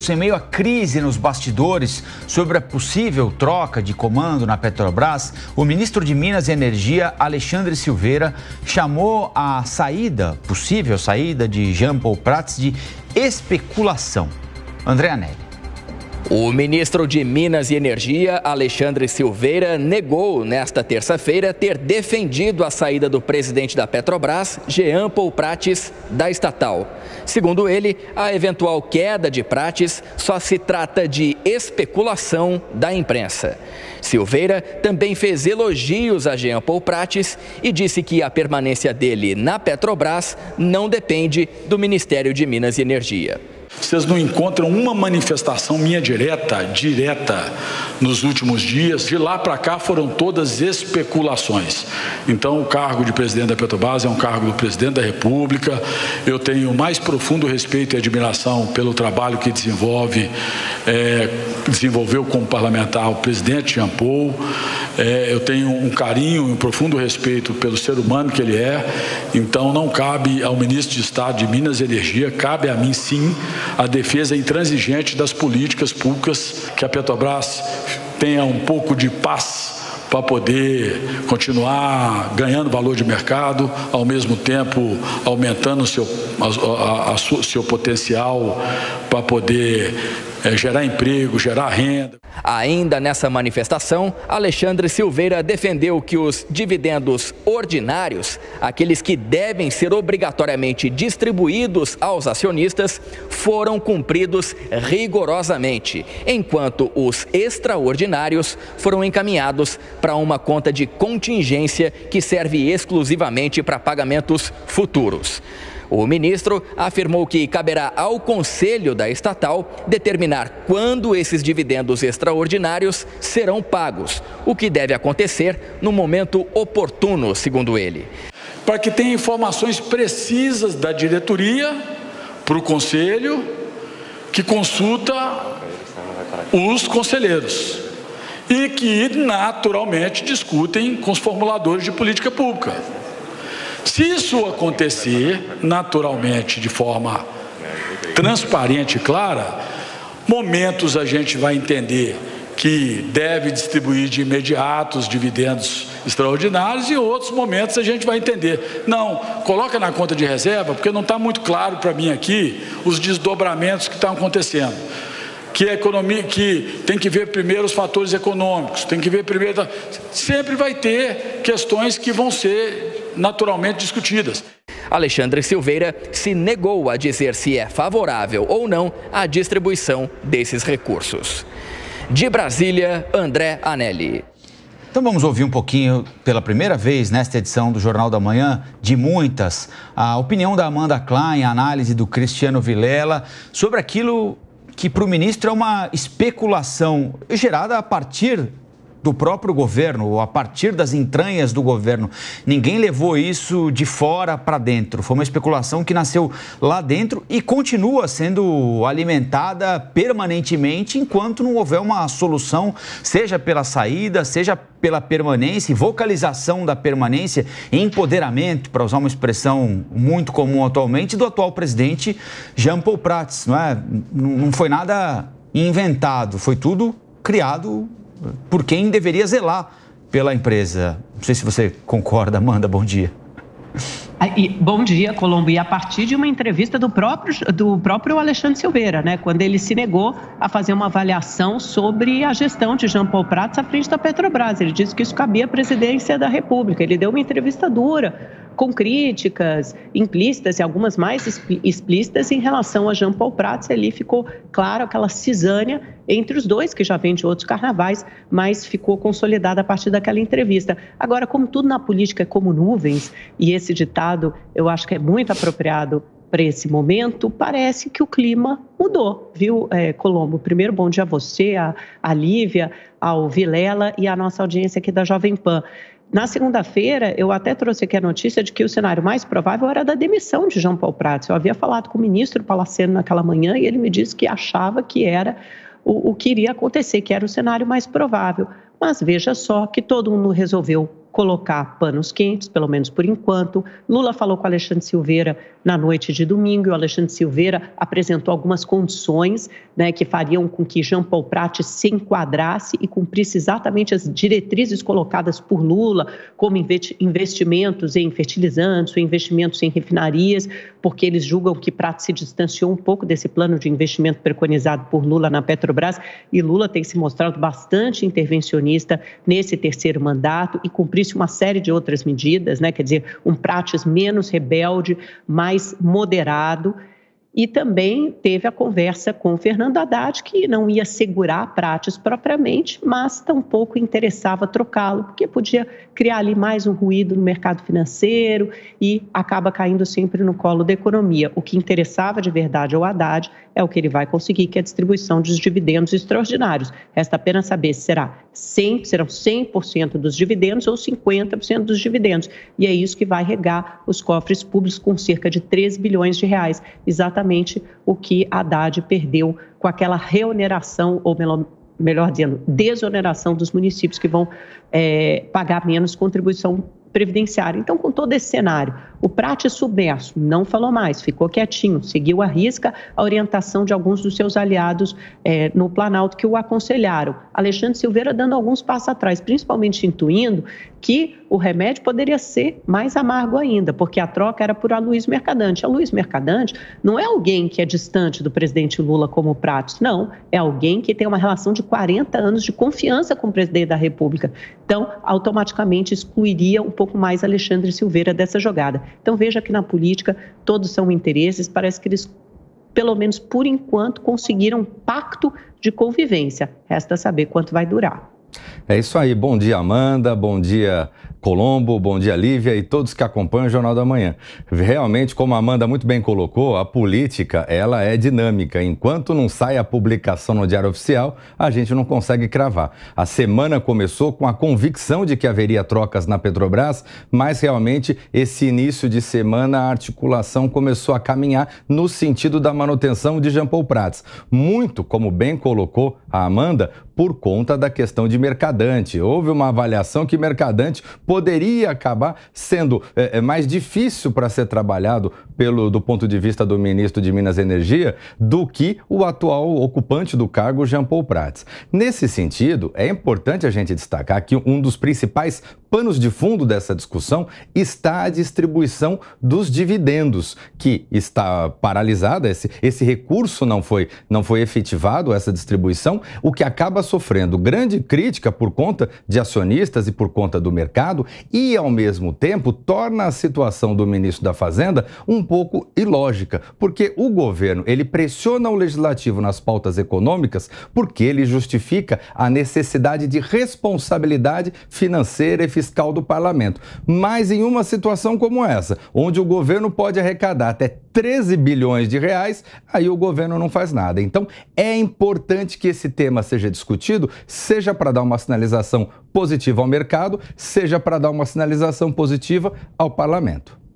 minutos, em meio à crise nos bastidores sobre a possível troca de comando na Petrobras, o ministro de Minas e Energia, Alexandre Silveira, chamou a possível saída de Jean Paul Prats de especulação. André Anelli. O ministro de Minas e Energia, Alexandre Silveira, negou nesta terça-feira ter defendido a saída do presidente da Petrobras, Jean Paul Prats, da estatal. Segundo ele, a eventual queda de Prats só se trata de especulação da imprensa. Silveira também fez elogios a Jean Paul Prats e disse que a permanência dele na Petrobras não depende do Ministério de Minas e Energia. Vocês não encontram uma manifestação minha direta nos últimos dias. De lá para cá foram todas especulações. Então, o cargo de presidente da Petrobras é um cargo do presidente da República. Eu tenho o mais profundo respeito e admiração pelo trabalho que desenvolveu como parlamentar o presidente Jean Paul. Eu tenho um carinho e um profundo respeito pelo ser humano que ele é. Então, não cabe ao ministro de Estado de Minas e Energia, cabe a mim sim a defesa intransigente das políticas públicas, que a Petrobras tenha um pouco de paz para poder continuar ganhando valor de mercado, ao mesmo tempo aumentando seu potencial para poder gerar emprego, gerar renda. Ainda nessa manifestação, Alexandre Silveira defendeu que os dividendos ordinários, aqueles que devem ser obrigatoriamente distribuídos aos acionistas, foram cumpridos rigorosamente, enquanto os extraordinários foram encaminhados para uma conta de contingência que serve exclusivamente para pagamentos futuros. O ministro afirmou que caberá ao Conselho da estatal determinar quando esses dividendos extraordinários serão pagos, o que deve acontecer no momento oportuno, segundo ele. Para que tenha informações precisas da diretoria para o Conselho, que consulta os conselheiros e que naturalmente discutem com os formuladores de política pública. Se isso acontecer naturalmente, de forma transparente e clara, momentos a gente vai entender que deve distribuir de imediato os dividendos extraordinários e outros momentos a gente vai entender. Não, coloca na conta de reserva, porque não está muito claro para mim aqui os desdobramentos que estão acontecendo. Que a economia, que tem que ver primeiro os fatores econômicos, tem que ver primeiro... Sempre vai ter questões que vão ser naturalmente discutidas. Alexandre Silveira se negou a dizer se é favorável ou não à distribuição desses recursos. De Brasília, André Anelli. Então vamos ouvir um pouquinho, pela primeira vez nesta edição do Jornal da Manhã, de muitas, a opinião da Amanda Klein, a análise do Cristiano Vilela sobre aquilo que para o ministro é uma especulação gerada a partir do próprio governo, ou a partir das entranhas do governo. Ninguém levou isso de fora para dentro. Foi uma especulação que nasceu lá dentro e continua sendo alimentada permanentemente enquanto não houver uma solução, seja pela saída, seja pela permanência, vocalização da permanência e empoderamento, para usar uma expressão muito comum atualmente, do atual presidente Jean Paul Prats. Não foi nada inventado, foi tudo criado por quem deveria zelar pela empresa. Não sei se você concorda, Amanda, bom dia. Bom dia, Colombo. E a partir de uma entrevista do próprio Alexandre Silveira, quando ele se negou a fazer uma avaliação sobre a gestão de Jean Paul Prats à frente da Petrobras. Ele disse que isso cabia à presidência da República. Ele deu uma entrevista dura, com críticas implícitas e algumas mais explícitas em relação a Jean Paul Prats. Ali ficou claro aquela cisânia entre os dois, que já vem de outros carnavais, mas ficou consolidada a partir daquela entrevista. Agora, como tudo na política é como nuvens, e esse ditado eu acho que é muito apropriado para esse momento, parece que o clima mudou, viu, Colombo? Primeiro, bom dia a você, a Lívia, ao Vilela e à nossa audiência aqui da Jovem Pan. Na segunda-feira, eu até trouxe aqui a notícia de que o cenário mais provável era da demissão de Jean Paul Prats. Eu havia falado com o ministro Palaceno naquela manhã e ele me disse que achava que era o que iria acontecer, que era o cenário mais provável. Mas veja só que todo mundo resolveu colocar panos quentes, pelo menos por enquanto. Lula falou com Alexandre Silveira na noite de domingo, e o Alexandre Silveira apresentou algumas condições, né, que fariam com que Jean Paul Prats se enquadrasse e cumprisse exatamente as diretrizes colocadas por Lula, como investimentos em fertilizantes, ou investimentos em refinarias, porque eles julgam que Prats se distanciou um pouco desse plano de investimento preconizado por Lula na Petrobras, e Lula tem se mostrado bastante intervencionista nesse terceiro mandato e cumprisse uma série de outras medidas, né? Quer dizer, um Prats menos rebelde, mais moderado. E também teve a conversa com o Fernando Haddad, que não ia segurar Prats propriamente, mas tampouco interessava trocá-lo, porque podia criar ali mais um ruído no mercado financeiro e acaba caindo sempre no colo da economia. O que interessava de verdade ao Haddad é o que ele vai conseguir, que é a distribuição dos dividendos extraordinários. Resta apenas saber se serão 100% dos dividendos ou 50% dos dividendos. E é isso que vai regar os cofres públicos com cerca de 3 bilhões de reais, exatamente o que Haddad perdeu com aquela reoneração, ou melhor dizendo, desoneração dos municípios que vão pagar menos contribuição previdenciária. Então, com todo esse cenário, o Prats submerso não falou mais, ficou quietinho, seguiu à risca a orientação de alguns dos seus aliados no Planalto que o aconselharam. Alexandre Silveira dando alguns passos atrás, principalmente intuindo que o remédio poderia ser mais amargo ainda, porque a troca era por Aloysio Mercadante. Aloysio Mercadante não é alguém que é distante do presidente Lula como o Prats, não, é alguém que tem uma relação de 40 anos de confiança com o presidente da República. Então, automaticamente excluiria um pouco mais Alexandre Silveira dessa jogada. Então, veja que na política todos são interesses, parece que eles, pelo menos por enquanto, conseguiram um pacto de convivência. Resta saber quanto vai durar. É isso aí. Bom dia, Amanda. Bom dia, Colombo. Bom dia, Lívia e todos que acompanham o Jornal da Manhã. Realmente, como a Amanda muito bem colocou, a política, ela é dinâmica. Enquanto não sai a publicação no Diário Oficial, a gente não consegue cravar. A semana começou com a convicção de que haveria trocas na Petrobras, mas realmente esse início de semana a articulação começou a caminhar no sentido da manutenção de Jean Paul Prats. Muito, como bem colocou a Amanda, por conta da questão de Mercadante. Houve uma avaliação que Mercadante poderia acabar sendo mais difícil para ser trabalhado do ponto de vista do ministro de Minas e Energia do que o atual ocupante do cargo, Jean Paul Prats. Nesse sentido, é importante a gente destacar que um dos principais panos de fundo dessa discussão está a distribuição dos dividendos, que está paralisada, esse recurso não foi efetivado, essa distribuição, o que acaba sofrendo grande crítica por conta de acionistas e por conta do mercado e, ao mesmo tempo, torna a situação do ministro da Fazenda um pouco ilógica, porque o governo, ele pressiona o legislativo nas pautas econômicas porque ele justifica a necessidade de responsabilidade financeira e fiscal do parlamento. Mas em uma situação como essa, onde o governo pode arrecadar até 13 bilhões de reais, aí o governo não faz nada. Então, é importante que esse tema seja discutido, seja para dar uma sinalização positiva ao mercado, seja para dar uma sinalização positiva ao parlamento.